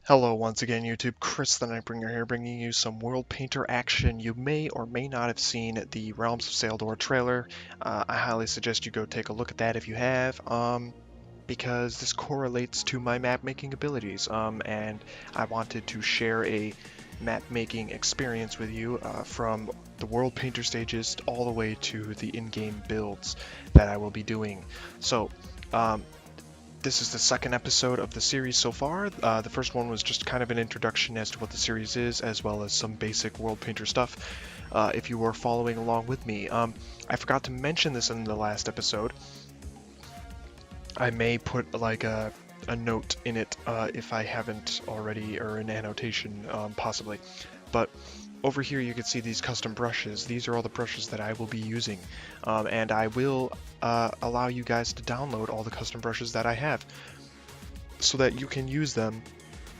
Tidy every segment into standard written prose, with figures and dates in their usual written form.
Hello once again YouTube, Chris the Nightbringer here bringing you some World Painter action. You may or may not have seen the Realms of Saeldor trailer. I highly suggest you go take a look at that if you have, because this correlates to my map making abilities, and I wanted to share a map making experience with you from the World Painter stages all the way to the in-game builds that I will be doing. So, this is the second episode of the series so far. The first one was just kind of an introduction as to what the series is, as well as some basic World Painter stuff, if you were following along with me. I forgot to mention this in the last episode. I may put like a note in it if I haven't already, or an annotation possibly. But over here you can see these custom brushes. These are all the brushes that I will be using, and I will allow you guys to download all the custom brushes that I have so that you can use them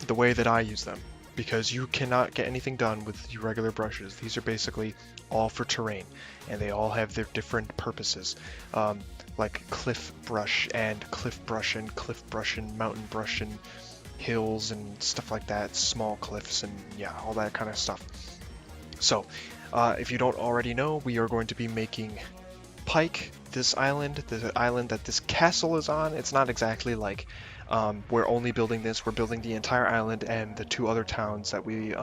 the way that I use them, because you cannot get anything done with your regular brushes. These are basically all for terrain, and they all have their different purposes, like cliff brush and cliff brush and mountain brush and hills and stuff like that, small cliffs and yeah, all that kind of stuff. So, if you don't already know, we are going to be making Pyke, the island that this castle is on. It's not exactly like we're only building this, we're building the entire island and the two other towns that we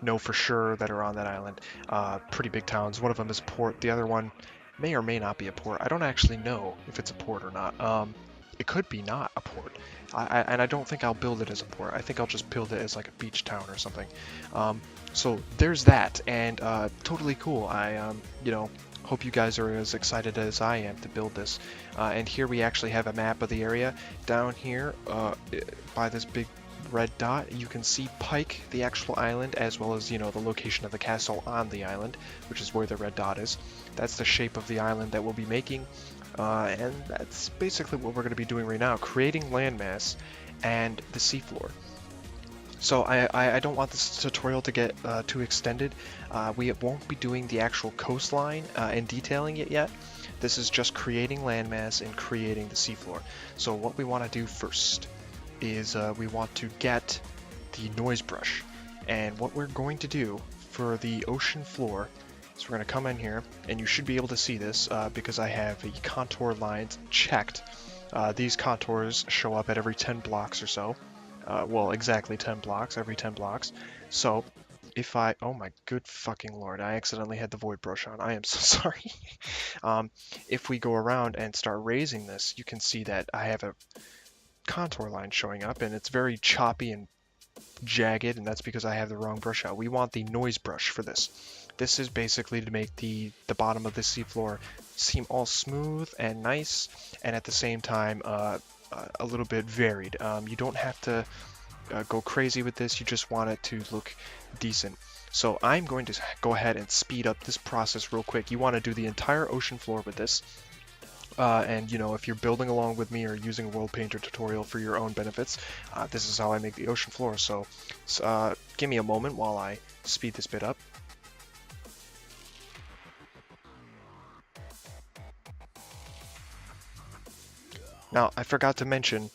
know for sure that are on that island. Pretty big towns. One of them is port, the other one may or may not be a port. I don't actually know if it's a port or not. It could be not a port. And I don't think I'll build it as a port. I think I'll just build it as like a beach town or something. So there's that, and totally cool. Hope you guys are as excited as I am to build this. And here we actually have a map of the area. Down here, by this big red dot, you can see Pyke, the actual island, as well as, the location of the castle on the island, which is where the red dot is. That's the shape of the island that we'll be making. And that's basically what we're going to be doing right now, creating landmass and the seafloor. So I don't want this tutorial to get too extended. We won't be doing the actual coastline and detailing it yet. This is just creating landmass and creating the seafloor. So what we want to do first is we want to get the noise brush. And what we're going to do for the ocean floor is we're going to come in here, and you should be able to see this because I have the contour lines checked. These contours show up at every 10 blocks or so. Well, exactly 10 blocks, every 10 blocks. So if oh my good fucking lord, I accidentally had the void brush on. I am so sorry. If we go around and start raising this, you can see that I have a contour line showing up, and it's very choppy and jagged, and that's because I have the wrong brush out. We want the noise brush for this. This is basically to make the bottom of the seafloor seem all smooth and nice, and at the same time a little bit varied. You don't have to go crazy with this, you just want it to look decent. So I'm going to go ahead and speed up this process real quick. You want to do the entire ocean floor with this. And if you're building along with me or using a World Painter tutorial for your own benefits, this is how I make the ocean floor. So give me a moment while I speed this bit up. Now, I forgot to mention,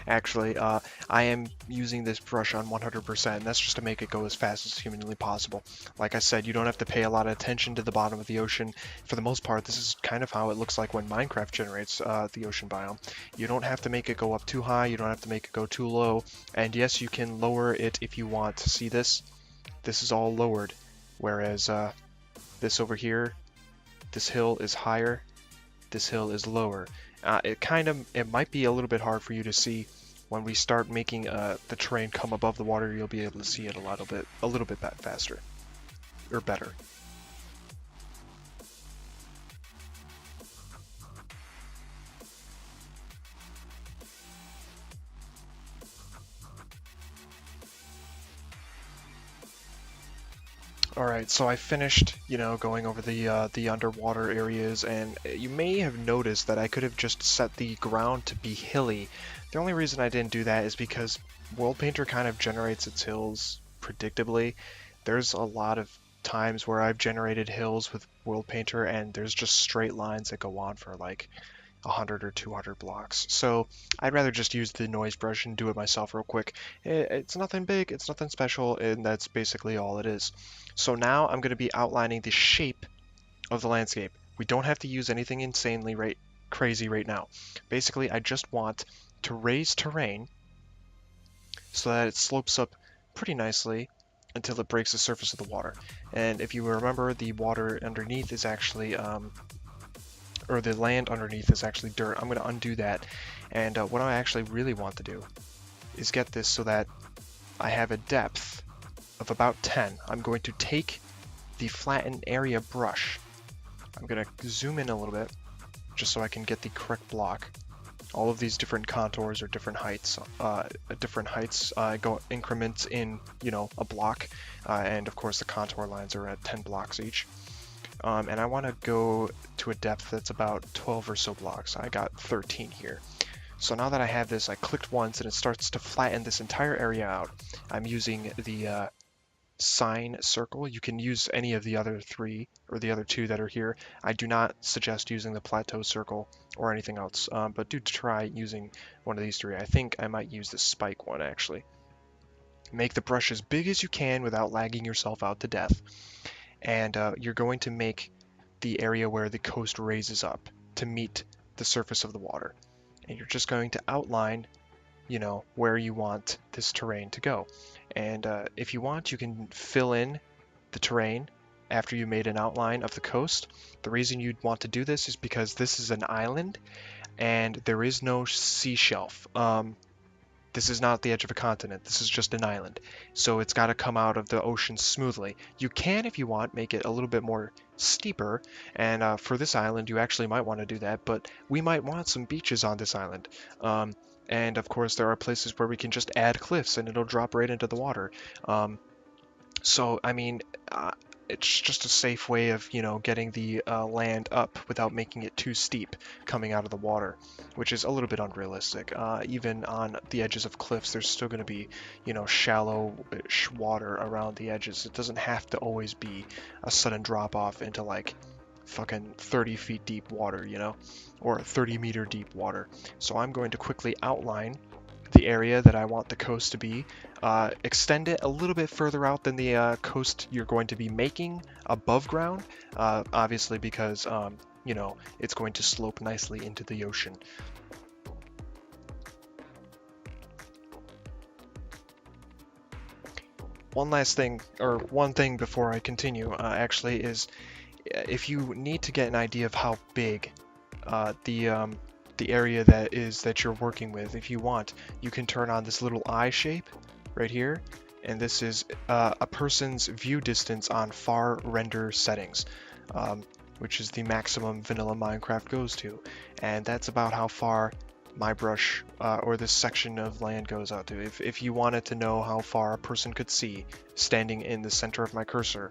actually, I am using this brush on 100%, and that's just to make it go as fast as humanly possible. Like I said, you don't have to pay a lot of attention to the bottom of the ocean. For the most part, this is kind of how it looks like when Minecraft generates the ocean biome. You don't have to make it go up too high, you don't have to make it go too low, and yes, you can lower it if you want. To see this? This is all lowered, whereas this over here, this hill is higher, this hill is lower. It might be a little bit hard for you to see when we start making the terrain come above the water. You'll be able to see it a little bit faster or better. Alright, so I finished, going over the underwater areas, and you may have noticed that I could have just set the ground to be hilly. The only reason I didn't do that is because World Painter kind of generates its hills predictably. There's a lot of times where I've generated hills with World Painter, and there's just straight lines that go on for like 100 or 200 blocks. So I'd rather just use the noise brush and do it myself real quick. It's nothing big, it's nothing special, and that's basically all it is. So now I'm going to be outlining the shape of the landscape. We don't have to use anything insanely crazy right now. Basically, I just want to raise terrain so that it slopes up pretty nicely until it breaks the surface of the water. And if you remember, the water underneath is actually, or the land underneath is actually dirt. I'm going to undo that. And what I actually really want to do is get this so that I have a depth of about 10. I'm going to take the flattened area brush. I'm going to zoom in a little bit just so I can get the correct block. All of these different contours are different heights. Go increments in, a block, and of course the contour lines are at 10 blocks each. And I want to go to a depth that's about 12 or so blocks. I got 13 here. So now that I have this, I clicked once and it starts to flatten this entire area out. I'm using the sine circle. You can use any of the other three or the other two that are here. I do not suggest using the plateau circle or anything else, but do try using one of these three. I think I might use the spike one actually. Make the brush as big as you can without lagging yourself out to death. And you're going to make the area where the coast raises up to meet the surface of the water. And you're just going to outline where you want this terrain to go. And if you want, you can fill in the terrain after you made an outline of the coast. The reason you'd want to do this is because this is an island and there is no sea shelf. This is not the edge of a continent. This is just an island. So it's got to come out of the ocean smoothly. You can, if you want, make it a little bit more steeper. And for this island, you actually might want to do that. But we might want some beaches on this island. And of course, there are places where we can just add cliffs and it'll drop right into the water. So, I mean, it's just a safe way of, getting the land up without making it too steep coming out of the water, which is a little bit unrealistic. Even on the edges of cliffs, there's still going to be, shallow-ish water around the edges. It doesn't have to always be a sudden drop off into like fucking 30 feet deep water, or 30-meter deep water. So I'm going to quickly outline the area that I want the coast to be, extend it a little bit further out than the coast you're going to be making above ground, obviously because, it's going to slope nicely into the ocean. One thing before I continue, actually, is if you need to get an idea of how big the area that you're working with, if you want, you can turn on this little eye shape right here, and this is a person's view distance on far render settings, which is the maximum vanilla Minecraft goes to, and that's about how far my brush or this section of land goes out to. If you wanted to know how far a person could see standing in the center of my cursor,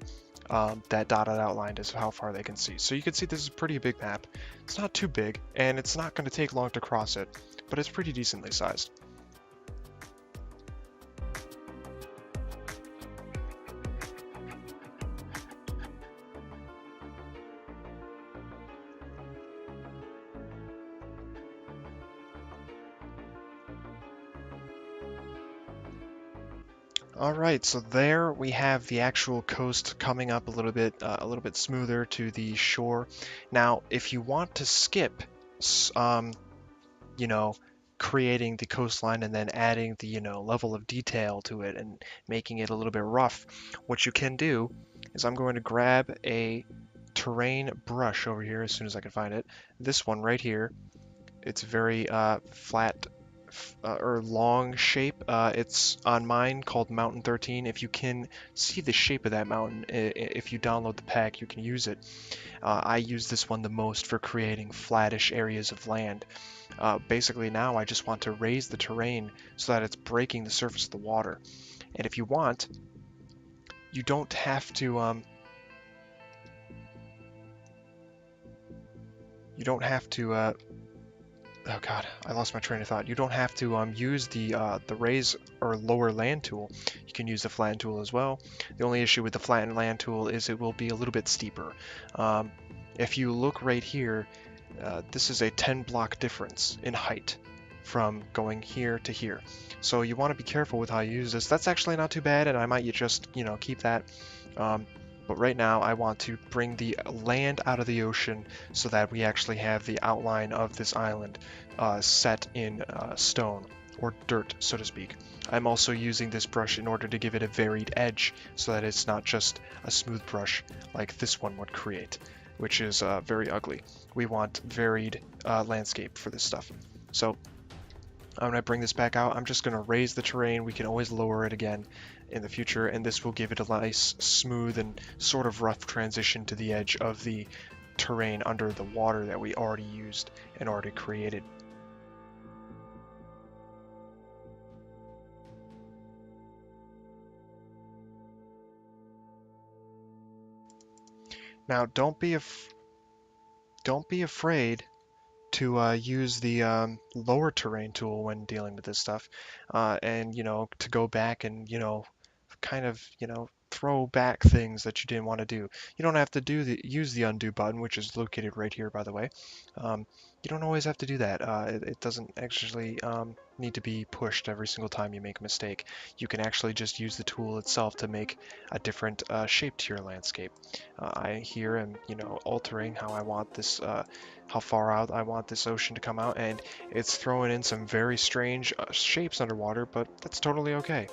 that dotted outline is how far they can see. So you can see this is a pretty big map. It's not too big, and it's not going to take long to cross it, but it's pretty decently sized. All right, so there we have the actual coast coming up a little bit smoother to the shore. Now, if you want to skip, you know, creating the coastline and then adding the, level of detail to it and making it a little bit rough, what you can do is I'm going to grab a terrain brush over here as soon as I can find it. This one right here, it's very flat or long shape. It's on mine called Mountain 13. If you can see the shape of that mountain, if you download the pack, you can use it. I use this one the most for creating flattish areas of land. Basically now I just want to raise the terrain so that it's breaking the surface of the water. And if you want, you don't have to oh god, I lost my train of thought. You don't have to use the raise or lower land tool. You can use the flatten tool as well. The only issue with the flatten land tool is it will be a little bit steeper. If you look right here, This is a 10 block difference in height from going here to here. So you want to be careful with how you use this. That's actually not too bad, and I might just, keep that. But right now I want to bring the land out of the ocean so that we actually have the outline of this island set in stone, or dirt, so to speak. I'm also using this brush in order to give it a varied edge so that it's not just a smooth brush like this one would create, which is very ugly. We want varied landscape for this stuff. So when I bring this back out, I'm just going to raise the terrain. We can always lower it again in the future, and this will give it a nice, smooth, and sort of rough transition to the edge of the terrain under the water that we already used and already created. Now, don't be afraid to use the lower terrain tool when dealing with this stuff, and to go back and kind of throw back things that you didn't want to do. You don't have to use the undo button, which is located right here, by the way. You don't always have to do that. It doesn't actually need to be pushed every single time you make a mistake. You can actually just use the tool itself to make a different shape to your landscape. I here am altering how I want this how far out I want this ocean to come out, and it's throwing in some very strange shapes underwater, but that's totally okay.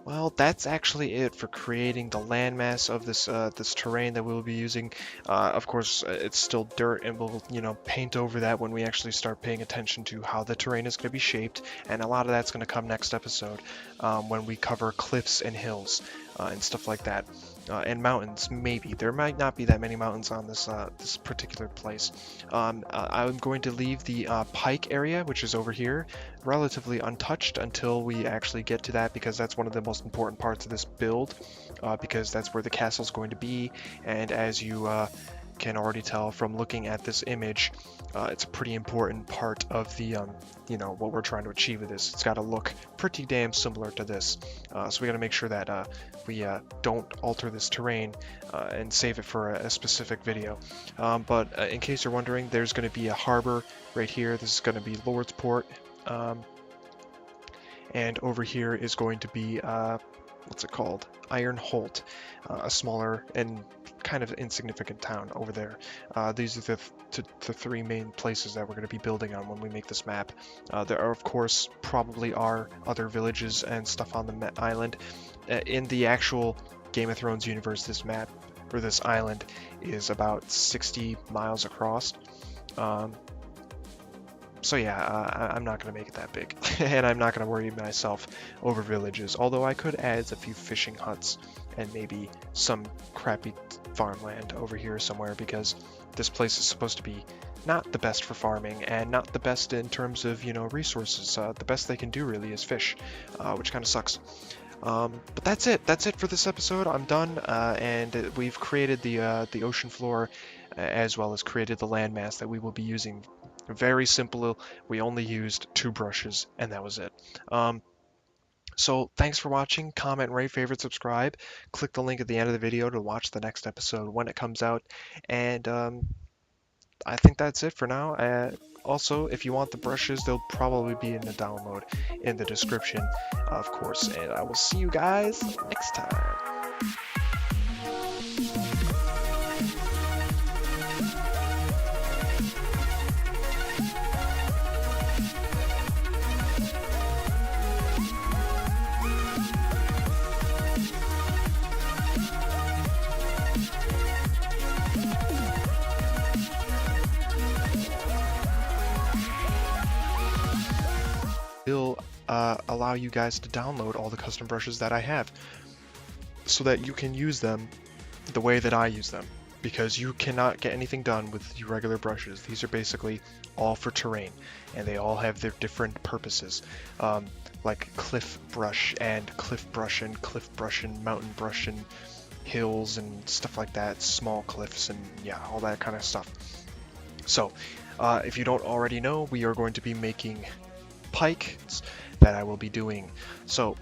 Well, that's actually it for creating the landmass of this terrain that we'll be using. Of course, it's still dirt, and we'll paint over that when we actually start paying attention to how the terrain is going to be shaped, and a lot of that's going to come next episode when we cover cliffs and hills and stuff like that. And mountains, maybe. There might not be that many mountains on this particular place. I'm going to leave the Pyke area, which is over here, relatively untouched until we actually get to that, because that's one of the most important parts of this build, because that's where the castle is going to be. And as you can already tell from looking at this image, it's a pretty important part of the what we're trying to achieve with this. It's got to look pretty damn similar to this, so we got to make sure that we don't alter this terrain and save it for a specific video. But in case you're wondering, there's going to be a harbor right here. This is going to be Lordsport, and over here is going to be what's it called? Iron Holt, a smaller and kind of insignificant town over there. These are the three main places that we're going to be building on when we make this map. There are, of course, probably are other villages and stuff on the island. In the actual Game of Thrones universe, this map, or this island, is about 60 miles across. So yeah, I'm not going to make it that big, and I'm not going to worry myself over villages, although I could add a few fishing huts and maybe some crappy farmland over here somewhere, because this place is supposed to be not the best for farming and not the best in terms of, resources. The best they can do really is fish, which kind of sucks. But that's it. That's it for this episode. I'm done, and we've created the ocean floor as well as created the landmass that we will be using. Very simple. We only used 2 brushes, and that was it. So thanks for watching. Comment, rate, favorite, subscribe. Click the link at the end of the video to watch the next episode when it comes out. And I think that's it for now. Also, if you want the brushes, they'll probably be in the download in the description, of course. And I will see you guys next time. Will allow you guys to download all the custom brushes that I have so that you can use them the way that I use them, because you cannot get anything done with your regular brushes. These are basically all for terrain, and they all have their different purposes, like cliff brush and mountain brush and hills and stuff like that, small cliffs and yeah, all that kind of stuff. So if you don't already know, we are going to be making Pyke that I will be doing. So,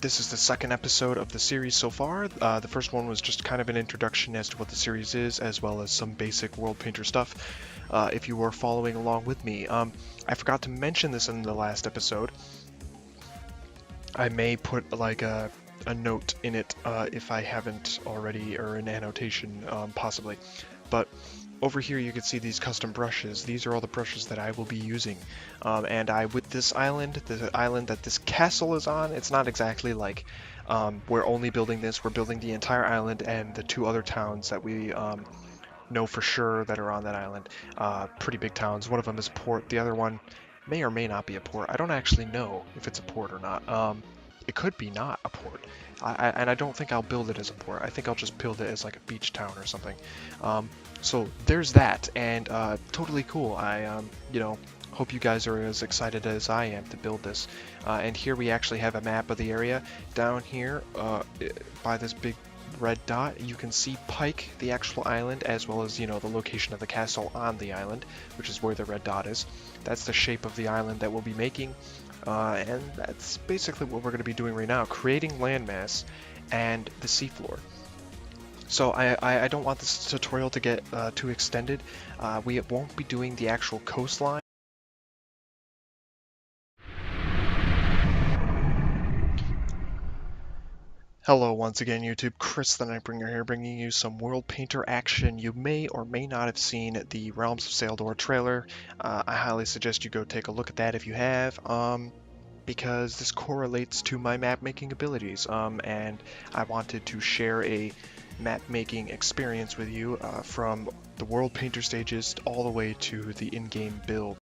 this is the second episode of the series so far. The first one was just kind of an introduction as to what the series is, as well as some basic World Painter stuff. If you were following along with me, I forgot to mention this in the last episode. I may put like a note in it if I haven't already, or an annotation possibly. But over here you can see these custom brushes. These are all the brushes that I will be using. And with this island, the island that this castle is on, it's not exactly like we're only building this. We're building the entire island and the two other towns that we know for sure that are on that island. Pretty big towns. One of them is a port. The other one may or may not be a port. I don't actually know if it's a port or not. It could be not a port. And I don't think I'll build it as a port. I think I'll just build it as like a beach town or something. So there's that, and totally cool. I hope you guys are as excited as I am to build this. And here we actually have a map of the area. Down here, by this big red dot, you can see Pyke, the actual island, as well as, the location of the castle on the island, which is where the red dot is. That's the shape of the island that we'll be making. And that's basically what we're going to be doing right now, creating landmass and the seafloor. So I don't want this tutorial to get too extended. We won't be doing the actual coastline. Hello once again YouTube, Chris the Nightbringer here, bringing you some World Painter action. You may or may not have seen the Realms of Saeldor trailer. I highly suggest you go take a look at that if you have, because this correlates to my map making abilities, and I wanted to share a map making experience with you from the World Painter stages all the way to the in-game build.